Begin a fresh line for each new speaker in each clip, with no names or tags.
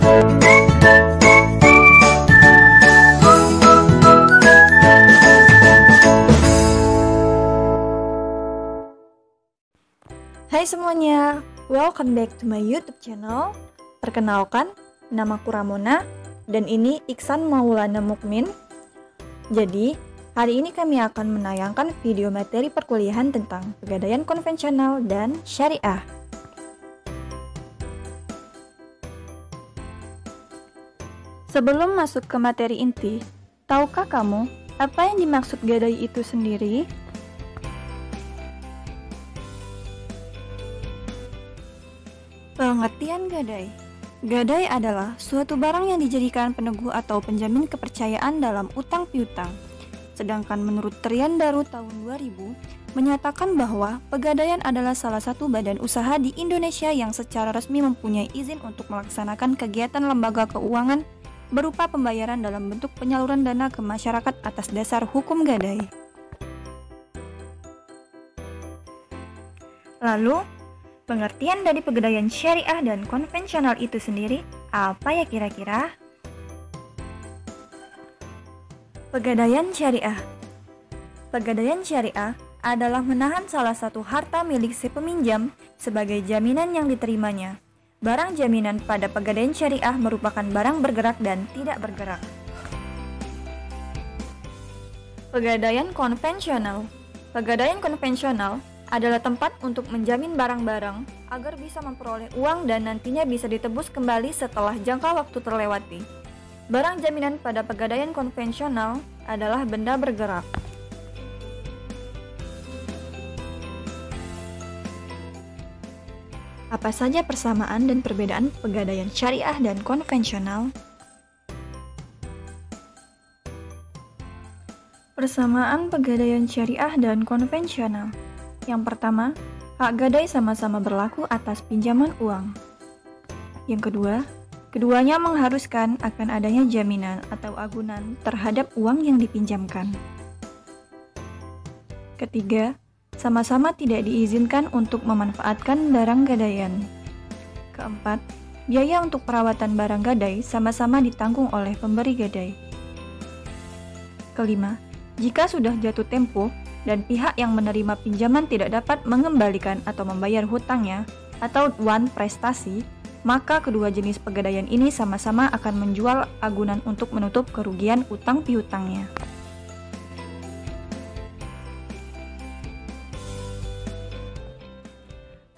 Hai semuanya, welcome back to my YouTube channel. Perkenalkan, namaku Ramona dan ini Iksan Maulana Mukmin. Jadi, hari ini kami akan menayangkan video materi perkuliahan tentang pegadaian konvensional dan syariah. Sebelum masuk ke materi inti, tahukah kamu apa yang dimaksud gadai itu sendiri? Pengertian gadai. Gadai adalah suatu barang yang dijadikan peneguh atau penjamin kepercayaan dalam utang piutang. Sedangkan menurut Trian Daru tahun 2000, menyatakan bahwa pegadaian adalah salah satu badan usaha di Indonesia yang secara resmi mempunyai izin untuk melaksanakan kegiatan lembaga keuangan berupa pembayaran dalam bentuk penyaluran dana ke masyarakat atas dasar hukum gadai. Lalu, pengertian dari pegadaian syariah dan konvensional itu sendiri apa ya kira-kira? Pegadaian syariah. Pegadaian syariah adalah menahan salah satu harta milik si peminjam sebagai jaminan yang diterimanya. Barang jaminan pada pegadaian syariah merupakan barang bergerak dan tidak bergerak. Pegadaian konvensional. Pegadaian konvensional adalah tempat untuk menjamin barang-barang agar bisa memperoleh uang dan nantinya bisa ditebus kembali setelah jangka waktu terlewati. Barang jaminan pada pegadaian konvensional adalah benda bergerak. Apa saja persamaan dan perbedaan pegadaian syariah dan konvensional? Persamaan pegadaian syariah dan konvensional. Yang pertama, hak gadai sama-sama berlaku atas pinjaman uang. Yang kedua, keduanya mengharuskan akan adanya jaminan atau agunan terhadap uang yang dipinjamkan. Ketiga, sama-sama tidak diizinkan untuk memanfaatkan barang gadaian. Keempat, biaya untuk perawatan barang gadai sama-sama ditanggung oleh pemberi gadai. Kelima, jika sudah jatuh tempo, dan pihak yang menerima pinjaman tidak dapat mengembalikan atau membayar hutangnya atau wan prestasi, maka kedua jenis pegadaian ini sama-sama akan menjual agunan untuk menutup kerugian utang piutangnya.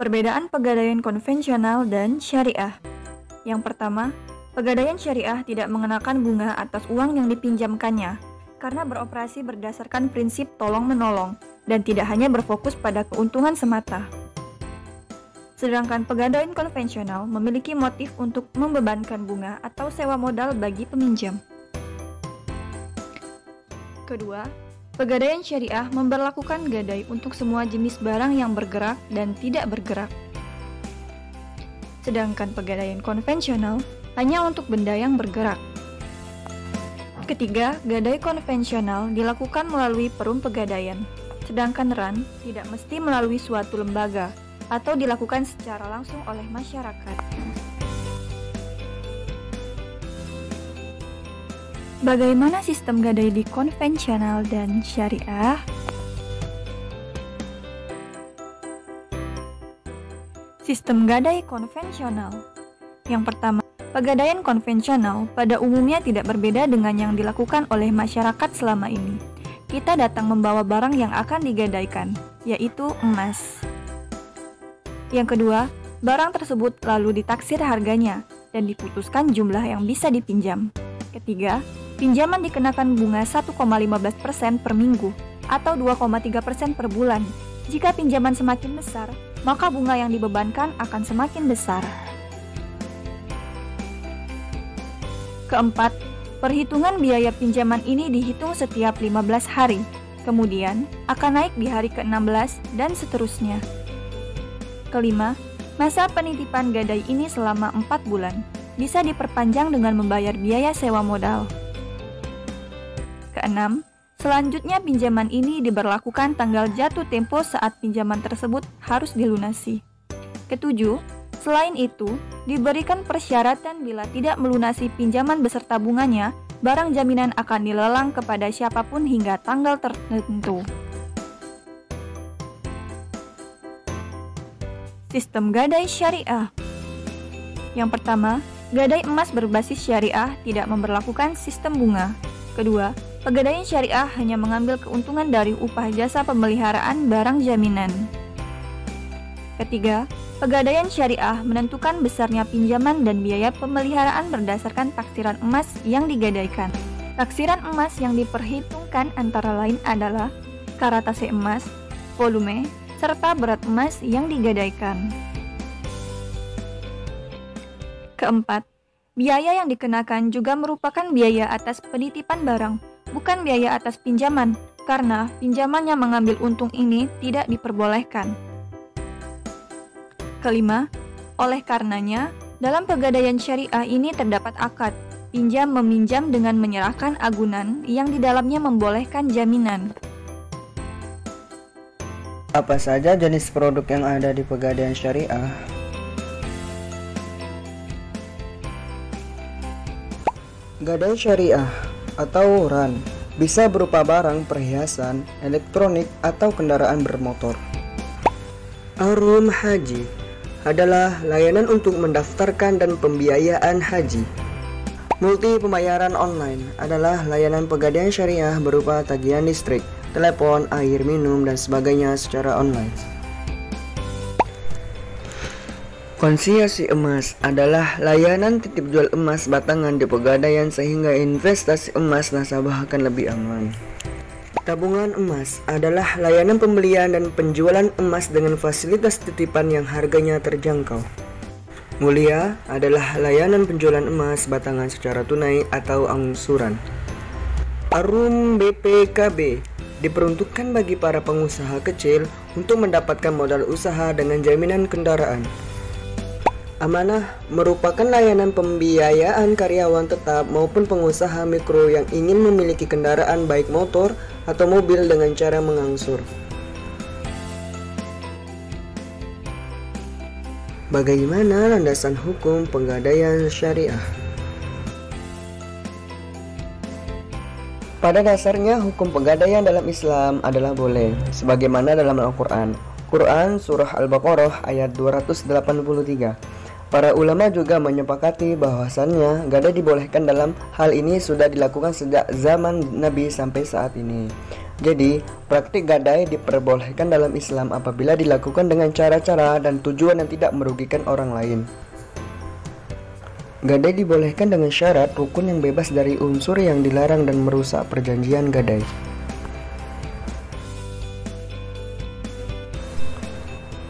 Perbedaan pegadaian konvensional dan syariah. Yang pertama, pegadaian syariah tidak mengenakan bunga atas uang yang dipinjamkannya, karena beroperasi berdasarkan prinsip tolong-menolong dan tidak hanya berfokus pada keuntungan semata. Sedangkan pegadaian konvensional memiliki motif untuk membebankan bunga atau sewa modal bagi peminjam. Kedua, pegadaian syariah memberlakukan gadai untuk semua jenis barang yang bergerak dan tidak bergerak. Sedangkan pegadaian konvensional hanya untuk benda yang bergerak. Ketiga, gadai konvensional dilakukan melalui perum pegadaian, sedangkan RAN tidak mesti melalui suatu lembaga atau dilakukan secara langsung oleh masyarakat. Bagaimana sistem gadai di konvensional dan syariah? Sistem gadai konvensional. Yang pertama, pegadaian konvensional pada umumnya tidak berbeda dengan yang dilakukan oleh masyarakat selama ini. Kita datang membawa barang yang akan digadaikan, yaitu emas. Yang kedua, barang tersebut lalu ditaksir harganya dan diputuskan jumlah yang bisa dipinjam. Ketiga, pinjaman dikenakan bunga 1,15% per minggu atau 2,3% per bulan. Jika pinjaman semakin besar, maka bunga yang dibebankan akan semakin besar. Keempat, perhitungan biaya pinjaman ini dihitung setiap 15 hari, kemudian akan naik di hari ke-16 dan seterusnya. Kelima, masa penitipan gadai ini selama 4 bulan, bisa diperpanjang dengan membayar biaya sewa modal. Keenam, selanjutnya pinjaman ini diberlakukan tanggal jatuh tempo saat pinjaman tersebut harus dilunasi. Ketujuh, Selain itu, diberikan persyaratan bila tidak melunasi pinjaman beserta bunganya, barang jaminan akan dilelang kepada siapapun hingga tanggal tertentu. Sistem gadai syariah. Yang pertama, gadai emas berbasis syariah tidak memberlakukan sistem bunga. Kedua, pegadaian syariah hanya mengambil keuntungan dari upah jasa pemeliharaan barang jaminan. Ketiga, pegadaian syariah menentukan besarnya pinjaman dan biaya pemeliharaan berdasarkan taksiran emas yang digadaikan. Taksiran emas yang diperhitungkan antara lain adalah karatase emas, volume, serta berat emas yang digadaikan. Keempat, biaya yang dikenakan juga merupakan biaya atas penitipan barang, bukan biaya atas pinjaman, karena pinjaman yang mengambil untung ini tidak diperbolehkan. Kelima, oleh karenanya, dalam pegadaian syariah ini terdapat akad pinjam-meminjam dengan menyerahkan agunan yang di dalamnya membolehkan jaminan.
Apa saja jenis produk yang ada di pegadaian syariah? Gadai syariah atau RAN bisa berupa barang, perhiasan, elektronik, atau kendaraan bermotor. Arum haji adalah layanan untuk mendaftarkan dan pembiayaan haji. Multi pembayaran online adalah layanan pegadaian syariah berupa tagihan listrik, telepon, air minum, dan sebagainya secara online. Konsinyasi emas adalah layanan titip jual emas batangan di pegadaian sehingga investasi emas nasabah akan lebih aman. Tabungan emas adalah layanan pembelian dan penjualan emas dengan fasilitas titipan yang harganya terjangkau. Mulia adalah layanan penjualan emas batangan secara tunai atau angsuran. Arum BPKB diperuntukkan bagi para pengusaha kecil untuk mendapatkan modal usaha dengan jaminan kendaraan. Amanah merupakan layanan pembiayaan karyawan tetap maupun pengusaha mikro yang ingin memiliki kendaraan baik motor atau mobil dengan cara mengangsur. Bagaimana landasan hukum pegadaian syariah? Pada dasarnya hukum pegadaian dalam Islam adalah boleh, sebagaimana dalam Al-Quran. Quran Surah Al-Baqarah ayat 283. Para ulama juga menyepakati bahwasannya gadai dibolehkan. Dalam hal ini sudah dilakukan sejak zaman Nabi sampai saat ini. Jadi, praktik gadai diperbolehkan dalam Islam apabila dilakukan dengan cara-cara dan tujuan yang tidak merugikan orang lain. Gadai dibolehkan dengan syarat rukun yang bebas dari unsur yang dilarang dan merusak perjanjian gadai.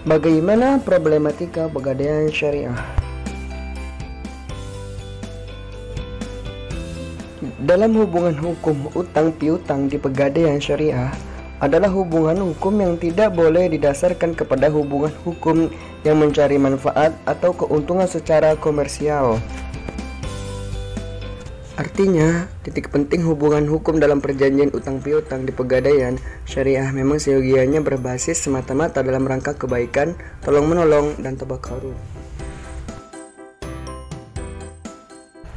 Bagaimana problematika pegadaian syariah? Dalam hubungan hukum utang piutang di pegadaian syariah adalah hubungan hukum yang tidak boleh didasarkan kepada hubungan hukum yang mencari manfaat atau keuntungan secara komersial. Artinya, titik penting hubungan hukum dalam perjanjian utang piutang di pegadaian syariah memang seyogianya berbasis semata-mata dalam rangka kebaikan, tolong-menolong, dan tabakarur.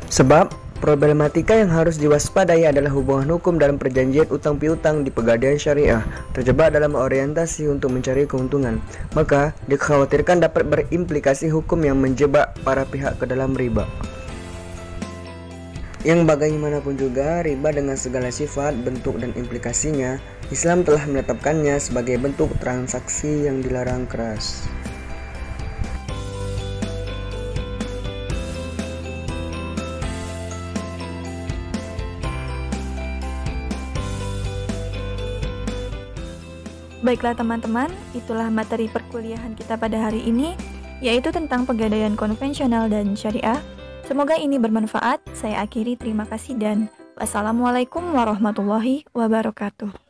Sebab, problematika yang harus diwaspadai adalah hubungan hukum dalam perjanjian utang piutang di pegadaian syariah terjebak dalam orientasi untuk mencari keuntungan. Maka, dikhawatirkan dapat berimplikasi hukum yang menjebak para pihak ke dalam riba. Yang bagaimanapun juga, riba dengan segala sifat, bentuk, dan implikasinya, Islam telah menetapkannya sebagai bentuk transaksi yang dilarang keras.
Baiklah teman-teman, itulah materi perkuliahan kita pada hari ini, yaitu tentang pegadaian konvensional dan syariah. Semoga ini bermanfaat. Saya akhiri, terima kasih dan wassalamualaikum warahmatullahi wabarakatuh.